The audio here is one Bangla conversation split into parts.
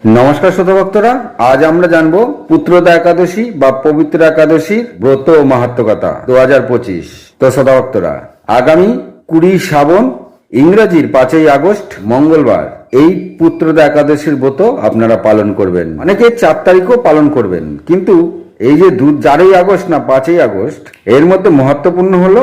নমস্কার শ্রোতা ভক্তরা, আজ আমরা জানবো পুত্রদা একাদশী বা পবিত্র একাদশীর ব্রত ও মাহাত্ম্যকথা 2025। তো শ্রোতা ভক্তরা, আগামী 20 শ্রাবণ ইংরেজির 5ই আগস্ট মঙ্গলবার এই পুত্রদা একাদশীর ব্রত আপনারা পালন করবেন। অনেকে 4 তারিখও পালন করবেন, কিন্তু এই যে 4ই আগস্ট না 5ই আগস্ট, এর মধ্যে মহত্বপূর্ণ হলো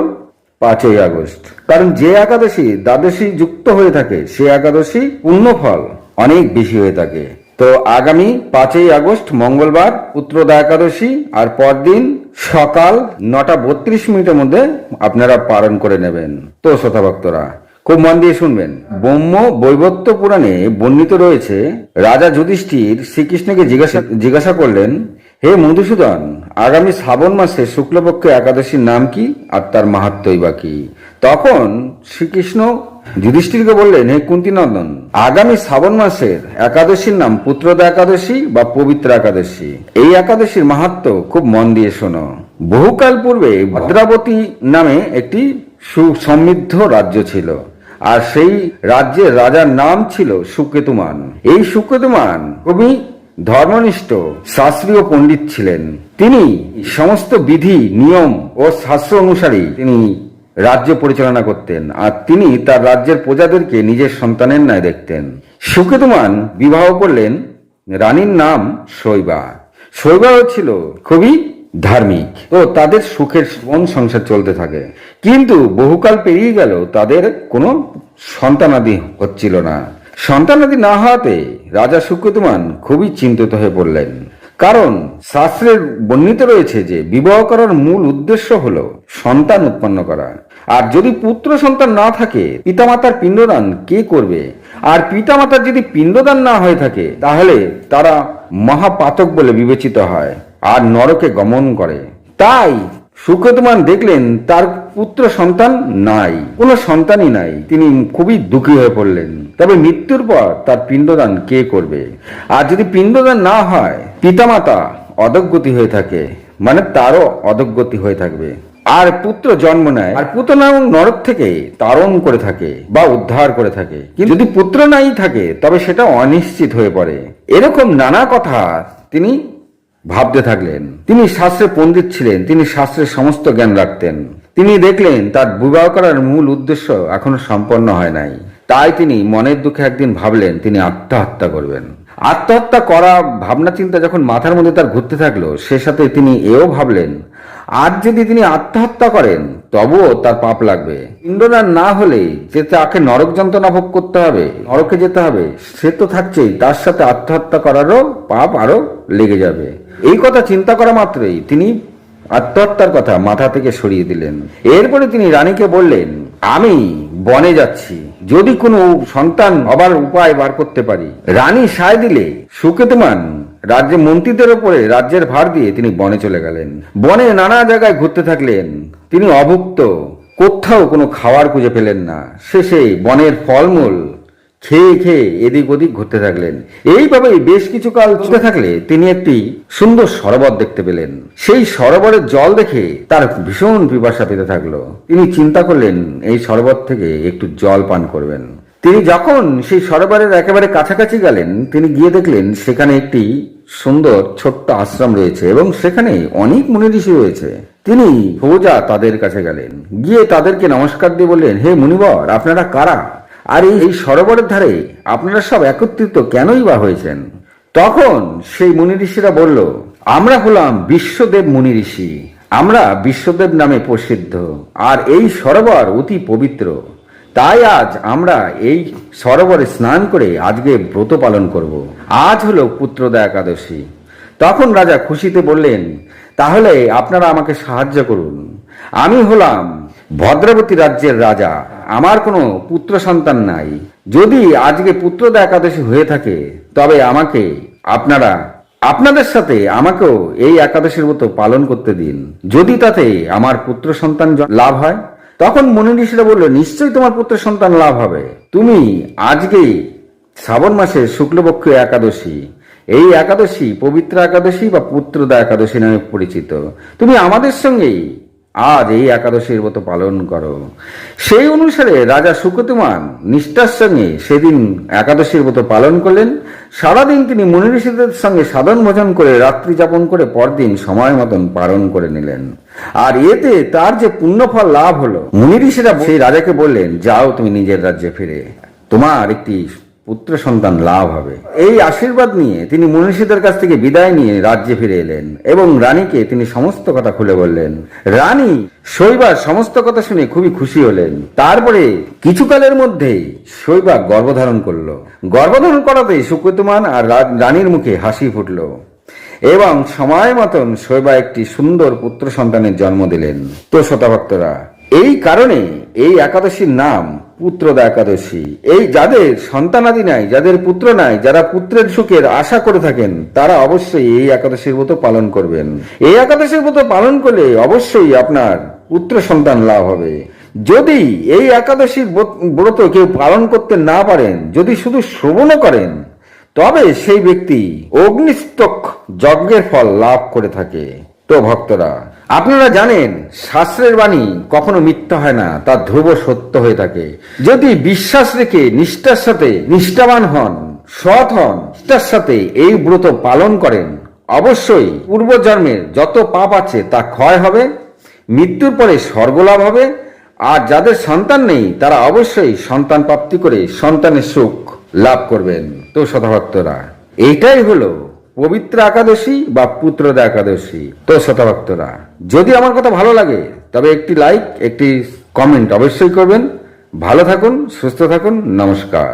5ই আগস্ট। কারণ যে একাদশী দ্বাদশী যুক্ত হয়ে থাকে সে একাদশী পুণ্যফল অনেক বেশি হয়ে থাকে। তো আগামী 5ই আগস্ট মঙ্গলবার পুত্রদা একাদশী, আর পরদিন সকাল 9:32 মধ্যে আপনারা পালন করে নেবেন। তো শ্রোতা ভক্তরা, খুব মন দিয়ে শুনবেন। ব্রহ্ম বৈবর্ত পুরাণে বর্ণিত রয়েছে, রাজা যুধিষ্ঠির শ্রীকৃষ্ণকে জিজ্ঞাসা করলেন, হে মধুসূদন, আগামী শ্রাবণ মাসে শুক্লপক্ষ একাদশীর নাম কি আর তার মাহাত্ম্যই বা কি? তখন শ্রীকৃষ্ণ যুধিষ্ঠিরকে বললেন, হে কুন্তিনন্দন, আগামী শ্রাবণ মাসের একাদশীর নাম পুত্রদা একাদশী বা পবিত্র একাদশী। এই একাদশীর মাহাত্ম্য খুব মন দিয়ে শোনো। বহুকাল পূর্বে ভদ্রাবতী নামে একটি সুসমৃদ্ধ রাজ্য ছিল, আর সেই রাজ্যের রাজার নাম ছিল সুকেতুমান। এই সুকেতুমান খুবই ধর্মনিষ্ঠ শাস্ত্রীয় পণ্ডিত ছিলেন। তিনি সমস্ত বিধি নিয়ম ও শাস্ত্র অনুসারী তিনি রাজ্য পরিচালনা করতেন, আর তিনি তার রাজ্যের প্রজাদেরকে নিজের সন্তানের ন্যায় দেখতেন। সুকেতুমান বিবাহ করলেন, রানীর নাম শৈবা। শৈবাও ছিল খুবই ধার্মিক। তো তাদের সুখের জীবন সংসার চলতে থাকে, কিন্তু বহুকাল পেরিয়ে গেল, তাদের কোনো সন্তানাদি হচ্ছিল না। সন্তানাদি না হওয়াতে রাজা সুকেতুমান খুবই চিন্তিত হয়ে পড়লেন। কারণ শাস্ত্রের বর্ণিত রয়েছে যে বিবাহ করার মূল উদ্দেশ্য হলো সন্তান উৎপন্ন করা, আর যদি পুত্র সন্তান না থাকে পিতামাতার পিণ্ডদান কে করবে? আর পিতামাতার যদি পিণ্ডদান না হয়ে থাকে তাহলে তারা মহাপাতক বলে বিবেচিত হয় আর নরকে গমন করে। তাই সুকেতুমান দেখলেন তার পুত্র সন্তান নাই, কোনো সন্তানই নাই। তিনি খুবই দুঃখী হয়ে পড়লেন। তবে মৃত্যুর পর তার পিণ্ডদান কে করবে? আর যদি পিণ্ডদান না হয় পিতামাতা অধঃগতি হয়ে থাকে, মানে তারও অধঃগতি হয়ে থাকবে। আর পুত্র জন্ম নেয়, আর পুত্র নামক নরক থেকে তারণ করে থাকে বা উদ্ধার করে থাকে। কিন্তু যদি পুত্র নাই থাকে তবে সেটা অনিশ্চিত হয়ে পড়ে। এরকম নানা কথা তিনি ভাবতে থাকলেন। তিনি শাস্ত্রের পণ্ডিত ছিলেন, তিনি শাস্ত্রের সমস্ত জ্ঞান রাখতেন। তিনি দেখলেন তার বিবাহ করার মূল উদ্দেশ্য এখনো সম্পন্ন হয় নাই। তাই তিনি মনের দুঃখে একদিন ভাবলেন তিনি আত্মহত্যা করবেন। আত্মহত্যা করা ভাবনা চিন্তা যখন মাথার মধ্যে তার ঘুরতে থাকলো, সে সাথে তিনি এও ভাবলেন, আজ যদি তিনি আত্মহত্যা করেন তবুও তার পাপ লাগবে। পিণ্ডদান না হলে যে তাকে নরক যন্ত্রণা ভোগ করতে হবে, নরকে যেতে হবে, সে তো থাকছেই, তার সাথে আত্মহত্যা করারও পাপ আরো লেগে যাবে। এই কথা চিন্তা করা মাত্রই তিনি আত্মহত্যার কথা মাথা থেকে সরিয়ে দিলেন। এরপরে তিনি রানীকে বললেন, আমি বনে যাচ্ছি, যদি কোনো সন্তান হবার উপায় বার করতে পারি। রানী সায় দিলে সুকেতুমান রাজ্যের মন্ত্রীদের উপরে রাজ্যের ভার দিয়ে তিনি বনে চলে গেলেন। বনে নানা জায়গায় ঘুরতে থাকলেন। তিনি অভুক্ত, কোথাও কোনো খাবার খুঁজে পেলেন না। শেষে বনের ফলমূল খেয়ে খেয়ে এদিক ওদিক ঘুরতে থাকলেন। এইভাবে বেশ কিছু কাল চলতে থাকলে তিনি একটি সুন্দর সরোবর দেখতে পেলেন। সেই সরোবরের জল দেখে তার ভীষণ পিপাসা পেতে থাকলো। তিনি চিন্তা করলেন এই সরোবর থেকে একটু জল পান করবেন। তিনি যখন সেই সরোবরের একেবারে কাছাকাছি গেলেন, তিনি গিয়ে দেখলেন সেখানে একটি সুন্দর ছোট্ট আশ্রম রয়েছে এবং সেখানে অনেক মুনি ঋষি রয়েছে। তিনি সোজা তাদের কাছে গেলেন, গিয়ে তাদেরকে নমস্কার দিয়ে বললেন, হে মুনিবর, আপনারা কারা? আর এই সরোবরের ধারে আপনারা সব একত্রিত কেনই বা হয়েছেন? তখন সেই মুনি ঋষিরা বলল, আমরা হলাম বিশ্বদেব মুনি ঋষি। আমরা বিশ্বদেব নামে প্রসিদ্ধ, আর এই সরোবর অতি পবিত্র। তাই আজ আমরা এই সরোবরে স্নান করে আজকে ব্রত পালন করব। আজ হলো পুত্রদা একাদশী। তখন রাজা খুশিতে বললেন, তাহলে আপনারা আমাকে সাহায্য করুন। আমি হলাম ভদ্রাবতী রাজ্যের রাজা, আমার কোনো পুত্র সন্তান নাই। যদি আজকে পুত্রদা একাদশী হয়ে থাকে তবে আমাকে আপনারা আপনাদের সাথে আমাকেও এই একাদশীর মতো পালন করতে দিন, যদি তাতে আমার পুত্র সন্তান লাভ হয়। তখন মুনি ঋষিরা বলল, নিশ্চয়ই তোমার পুত্র সন্তান লাভ হবে। তুমি আজকে শ্রাবণ মাসের শুক্লপক্ষ একাদশী, এই একাদশী পবিত্র একাদশী বা পুত্রদা একাদশী নামে পরিচিত। তুমি আমাদের সঙ্গেই আজ এই একাদশীর ব্রত পালন করো। সেই অনুসারে রাজা সুকতিমান নিষ্ঠার সঙ্গে সেদিন একাদশীর ব্রত পালন করলেন। সারাদিন তিনি মুনি ঋষিদের সঙ্গে সাধন ভোজন করে রাত্রি যাপন করে পরদিন সময় মতন পালন করে নিলেন। আর এতে তার যে পুণ্যফল লাভ হলো, মুনি ঋষিরা সেই রাজাকে বললেন, যাও তুমি নিজের রাজ্যে ফিরে, তোমার একটি পুত্র সন্তান লাভ হবে। এই আশীর্বাদ নিয়ে তিনি মনীষীদের কাছ থেকে বিদায় নিয়ে রাজ্যে ফিরে এলেন এবং রানীকে তিনি সমস্ত কথা খুলে বললেন। রানী শৈবার সমস্ত কথা শুনে খুবই খুশি হলেন। তারপরে কিছুকালের মধ্যেই শৈবা গর্ভধারণ করলো। গর্ভধারণ করাতে সুকতিমান আর রানীর মুখে হাসি ফুটল এবং সময় মতন শৈবা একটি সুন্দর পুত্র সন্তানের জন্ম দিলেন। তো শ্রোতাভক্তরা, এই কারণে এই একাদশীর নাম পুত্রদা একাদশী। এই যাদের সন্তানাদি নাই, যাদের পুত্র নাই, যারা পুত্রের সুখের আশা করে থাকেন, তারা অবশ্যই এই একাদশীর ব্রত পালন করবেন। এই একাদশীর ব্রত পালন করলে অবশ্যই আপনার পুত্র সন্তান লাভ হবে। যদি এই একাদশীর ব্রত কেউ পালন করতে না পারেন, যদি শুধু শ্রবণ করেন, তবে সেই ব্যক্তি অগ্নিস্তক যজ্ঞের ফল লাভ করে থাকে। তো ভক্তরা, আপনারা জানেন শাস্ত্রের বাণী কখনো মিথ্যা হয় না, তা ধ্রুব সত্য হয়ে থাকে। যদি বিশ্বাস রেখে নিষ্ঠার সাথে নিষ্ঠাবান হন, সৎ হন, নিষ্ঠার সাথে এই ব্রত পালন করেন, অবশ্যই পূর্বজন্মের যত পাপ আছে তা ক্ষয় হবে, মৃত্যুর পরে স্বর্গলাভ হবে। আর যাদের সন্তান নেই, তারা অবশ্যই সন্তান প্রাপ্তি করে সন্তানের সুখ লাভ করবেন। তো শতভক্তরা, এইটাই হলো পবিত্র একাদশী বা পুত্রদা একাদশী। তো শতভক্তরা, যদি আমার কথা ভালো লাগে তবে একটি লাইক, একটি কমেন্ট অবশ্যই করবেন। ভালো থাকুন, সুস্থ থাকুন, নমস্কার।